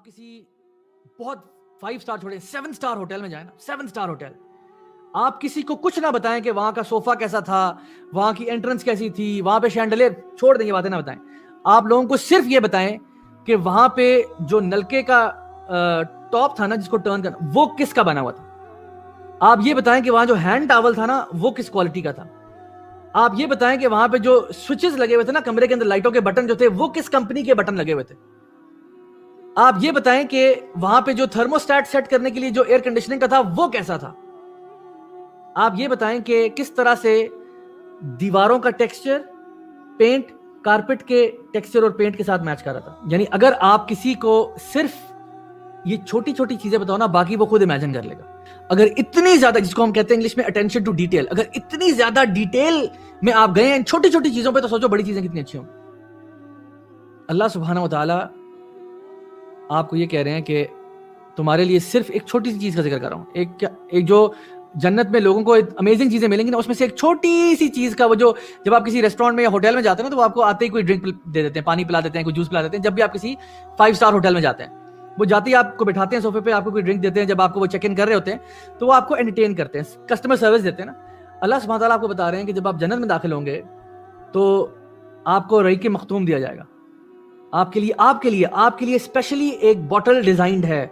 کسی بہت 5 سٹار چھوڑیں 7 سٹار ہوٹل میں جائیں نا, 7 سٹار ہوٹل, آپ کسی کو کچھ نہ بتائیں کہ وہاں کا صوفہ کیسا تھا, وہاں کی انٹرنس کیسی تھی, وہاں پہ شینڈلیر, چھوڑ دیں یہ باتیں نہ بتائیں. آپ لوگوں کو صرف یہ بتائیں کہ وہاں پہ جو نلکے کا ٹاپ تھا نا جس کو ٹرن کرنا, وہ کس کا بنا ہوا تھا. آپ یہ بتائیں کہ وہاں جو ہینڈ ٹاول تھا نا وہ کس کوالٹی کا تھا. آپ یہ بتائیں کہ وہاں پہ جو سوئچز لگے ہوئے تھے نا کمرے کے اندر, لائٹوں کے بٹن جو تھے وہ کس کمپنی کے بٹن لگے ہوئے تھے. آپ یہ بتائیں کہ وہاں پہ جو تھرموسٹیٹ سیٹ کرنے کے لیے جو ایئر کنڈیشننگ کا تھا وہ کیسا تھا. آپ یہ بتائیں کہ کس طرح سے دیواروں کا ٹیکسچر پینٹ کارپٹ کے ٹیکسچر اور پینٹ کے ساتھ میچ کر رہا تھا. یعنی اگر آپ کسی کو صرف یہ چھوٹی چھوٹی چیزیں بتاؤ نا, باقی وہ خود امیجن کر لے گا. اگر اتنی زیادہ, جس کو ہم کہتے ہیں انگلش میں اٹینشن ٹو ڈیٹیل, اگر اتنی زیادہ ڈیٹیل میں آپ گئے ہیں چھوٹی چھوٹی چیزوں پہ, تو سوچو بڑی چیزیں کتنی اچھی ہوں. اللہ سبحانہ و تعالی آپ کو یہ کہہ رہے ہیں کہ تمہارے لیے صرف ایک چھوٹی سی چیز کا ذکر کر رہا ہوں. ایک جو جنت میں لوگوں کو امیزنگ چیزیں ملیں گی نا, اس میں سے ایک چھوٹی سی چیز کا, وہ جو جب آپ کسی ریسٹورینٹ میں یا ہوٹل میں جاتے ہیں نا, تو وہ آپ کو آتے ہی کوئی ڈرنک دے دیتے ہیں, پانی پلا دیتے ہیں, کوئی جوس پلا دیتے ہیں. جب بھی آپ کسی 5 سٹار ہوٹل میں جاتے ہیں, وہ جاتے ہی آپ کو بٹھاتے ہیں صوفے پہ, آپ کو کوئی ڈرنک دیتے ہیں. جب آپ کو وہ چیک ان کر رہے ہوتے ہیں تو وہ آپ کو انٹرٹین کرتے ہیں, کسٹمر سروس دیتے ہیں نا. اللہ سبحانہ تعالیٰ آپ کو بتا رہے ہیں کہ جب آپ جنت میں داخل ہوں گے تو آپ کو رحیق مختوم دیا جائے گا. آپ کے لیے اسپیشلی ایک بوٹل ڈیزائنڈ ہے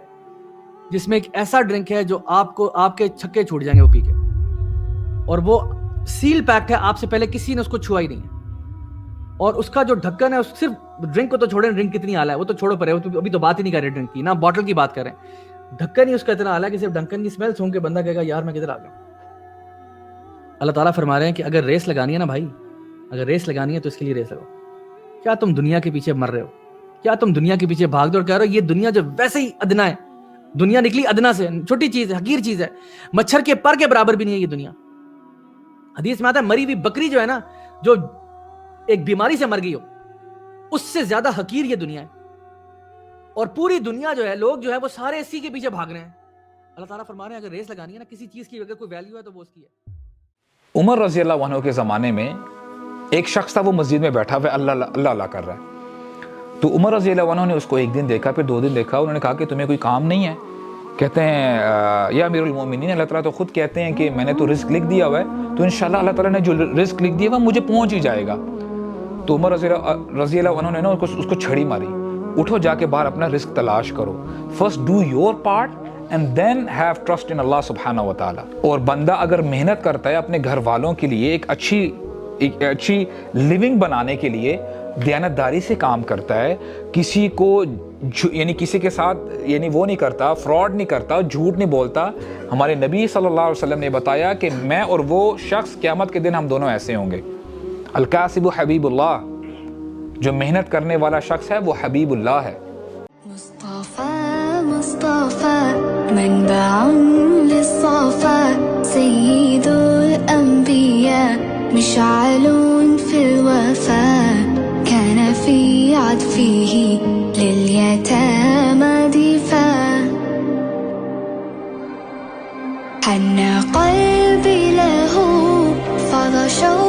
جس میں ایک ایسا ڈرنک ہے جو آپ کے چھکے چھوٹ جائیں گے وہ پی کے, اور وہ سیل پیکڈ ہے, آپ سے پہلے کسی نے اس کو چھوا ہی نہیں ہے. اور اس کا جو ڈھکن ہے, صرف ڈرنک کو تو چھوڑیں, ڈرنک کتنی اعلیٰ ہے وہ تو چھوڑو پڑے, ابھی تو بات ہی نہیں کر رہے ڈرنک کی, نہ بوٹل کی بات کر رہے ہیں. ڈھکن ہی اس کا اتنا اعلیٰ ہے کہ صرف ڈھکن کی اسمیل سونگ کے بندہ کہے گا یار میں کدھر آ گیا. اللہ تعالیٰ فرما رہے ہیں کہ اگر ریس لگانی ہے نا بھائی, اگر ریس لگانی ہے تو اس کے لیے ریس لگو. کیا تم دنیا کے پیچھے مر رہے ہو, کیا تم دنیا کے پیچھے بھاگ دو اور کہہ رہے ہو یہ دنیا جو ویسے ہی ادنا ہے, دنیا نکلی ادنا سے, چھوٹی چیز ہے, حقیر چیز ہے, مچھر کے پر کے برابر بھی نہیں ہے یہ دنیا. حدیث میں آتا ہے مری ہوئی بکری جو ہے نا, جو ایک بیماری سے مر گئی ہو, اس سے زیادہ حقیر یہ دنیا ہے. اور پوری دنیا جو ہے, لوگ جو ہے وہ سارے اسی کے پیچھے بھاگ رہے ہیں. اللہ تعالیٰ فرما رہے ہیں اگر ریس لگانی ہے نا کسی چیز کی, اگر کوئی ویلیو ہے تو وہ اس کی ہے. عمر رضی اللہ عنہ کے زمانے میں ایک شخص تھا, وہ مسجد میں بیٹھا ہوا اللہ اللہ اللہ کر رہا ہے. تو عمر رضی اللہ عنہ نے اس کو ایک دن دیکھا, پھر 2 دن دیکھا. انہوں نے کہا کہ تمہیں کوئی کام نہیں ہے؟ کہتے ہیں یا امیر المومنین, اللہ تعالیٰ تو خود کہتے ہیں کہ میں نے تو رزق لکھ دیا ہوا ہے, تو انشاءاللہ اللہ تعالیٰ نے جو رزق لکھ دیا ہوا مجھے پہنچ ہی جائے گا. تو عمر رضی اللہ عنہ نے نا اس کو چھڑی ماری, اٹھو جا کے باہر اپنا رزق تلاش کرو, first do your part and then have trust in Allah سبحانہ و تعالیٰ. اور بندہ اگر محنت کرتا ہے اپنے گھر والوں کے لیے, ایک اچھی لیونگ بنانے کے لیے دیانتداری سے کام کرتا ہے, کسی کو یعنی کسی کے ساتھ یعنی وہ نہیں کرتا, فراڈ نہیں کرتا, جھوٹ نہیں بولتا. ہمارے نبی صلی اللہ علیہ وسلم نے بتایا کہ میں اور وہ شخص قیامت کے دن ہم دونوں ایسے ہوں گے. الکاسب حبیب اللہ, جو محنت کرنے والا شخص ہے وہ حبیب اللہ ہے. مصطفى منبع للصفا سيد الأنبياء مشعل في الوفاء كان في عطفه لليتامى دفاع حن قلبي له فضى شوق